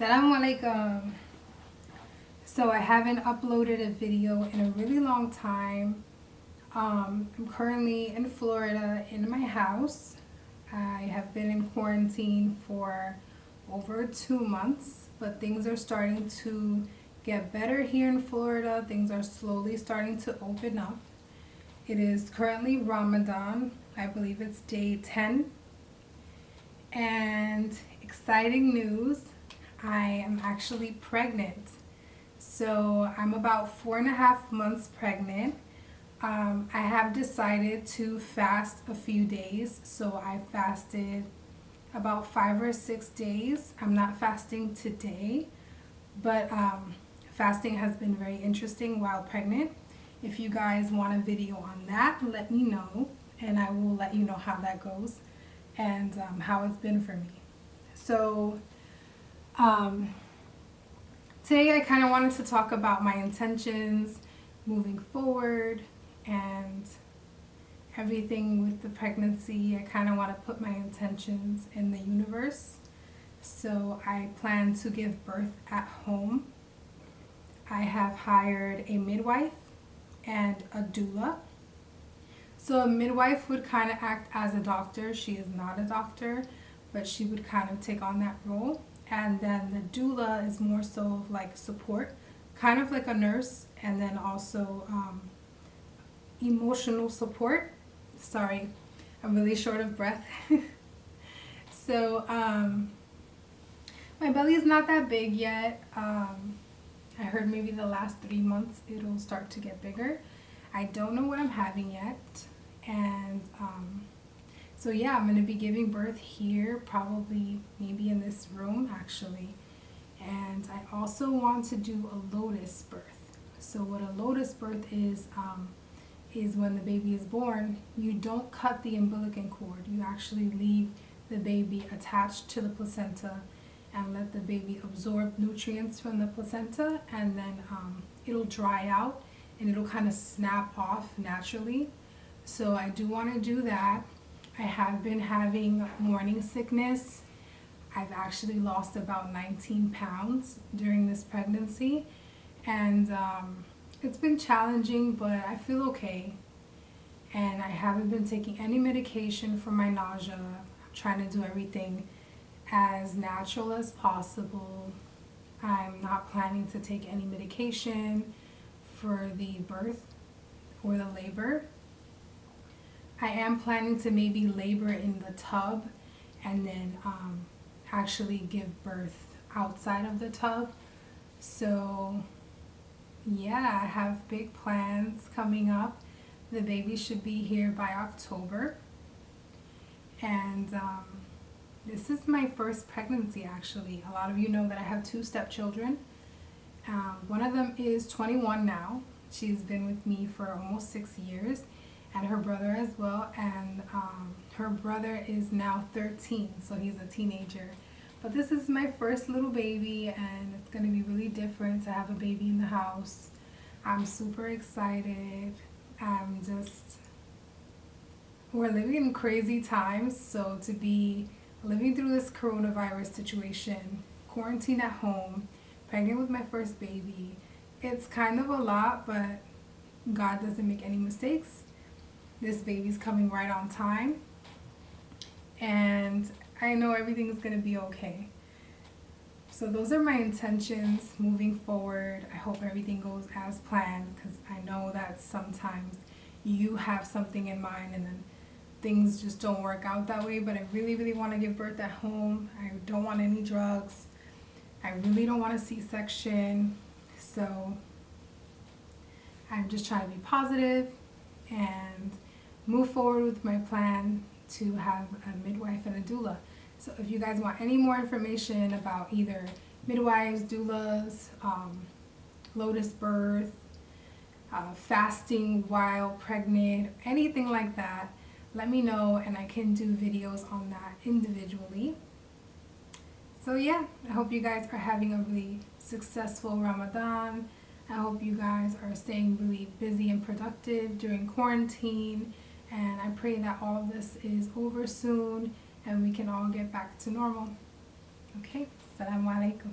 Assalamu alaikum. So I haven't uploaded a video in a really long time. I'm currently in Florida in my house. I have been in quarantine for over 2 months, but things are starting to get better here in Florida. Things are slowly starting to open up. It is currently Ramadan. I believe it's day 10. And exciting news, I am actually pregnant. So I'm about 4.5 months pregnant. I have decided to fast a few days. So I fasted about 5 or 6 days. I'm not fasting today, but fasting has been very interesting while pregnant. If you guys want a video on that, let me know, and I will let you know how that goes and how it's been for me. So today I kind of wanted to talk about my intentions moving forward and everything with the pregnancy. I kind of want to put my intentions in the universe. So I plan to give birth at home. I have hired a midwife and a doula. So a midwife would kind of act as a doctor. She is not a doctor, but she would kind of take on that role. And then the doula is more so of like support, kind of like a nurse, and then also emotional support. Sorry, I'm really short of breath. So my belly is not that big yet. I heard maybe the last 3 months it'll start to get bigger. I don't know what I'm having yet. And so yeah, I'm going to be giving birth here, probably maybe in this room actually. And I also want to do a lotus birth. So what a lotus birth is when the baby is born, you don't cut the umbilical cord. You actually leave the baby attached to the placenta and let the baby absorb nutrients from the placenta, and then it'll dry out and it'll kind of snap off naturally. So I do want to do that. I have been having morning sickness. I've actually lost about 19 pounds during this pregnancy, and it's been challenging, but I feel okay. And I haven't been taking any medication for my nausea. I'm trying to do everything as natural as possible. I'm not planning to take any medication for the birth or the labor. I am planning to maybe labor in the tub and then actually give birth outside of the tub. So yeah, I have big plans coming up. The baby should be here by October. And this is my first pregnancy actually. A lot of you know that I have 2 stepchildren. One of them is 21 now. She's been with me for almost 6 years, and her brother as well. And her brother is now 13, so he's a teenager. But this is my first little baby, and it's going to be really different to have a baby in the house. I'm super excited. We're living in crazy times, so to be living through this coronavirus situation, quarantine at home, pregnant with my first baby, it's kind of a lot, but God doesn't make any mistakes. This baby's coming right on time, and I know everything is going to be okay. So those are my intentions moving forward. I hope everything goes as planned, because I know that sometimes you have something in mind and then things just don't work out that way. But I really, really want to give birth at home. I don't want any drugs. I really don't want a C-section. So I'm just trying to be positive and move forward with my plan to have a midwife and a doula. So if you guys want any more information about either midwives, doulas, lotus birth, fasting while pregnant, anything like that, let me know and I can do videos on that individually. So yeah, I hope you guys are having a really successful Ramadan. I hope you guys are staying really busy and productive during quarantine, and I pray that all of this is over soon and we can all get back to normal. Okay, Assalamu alaikum.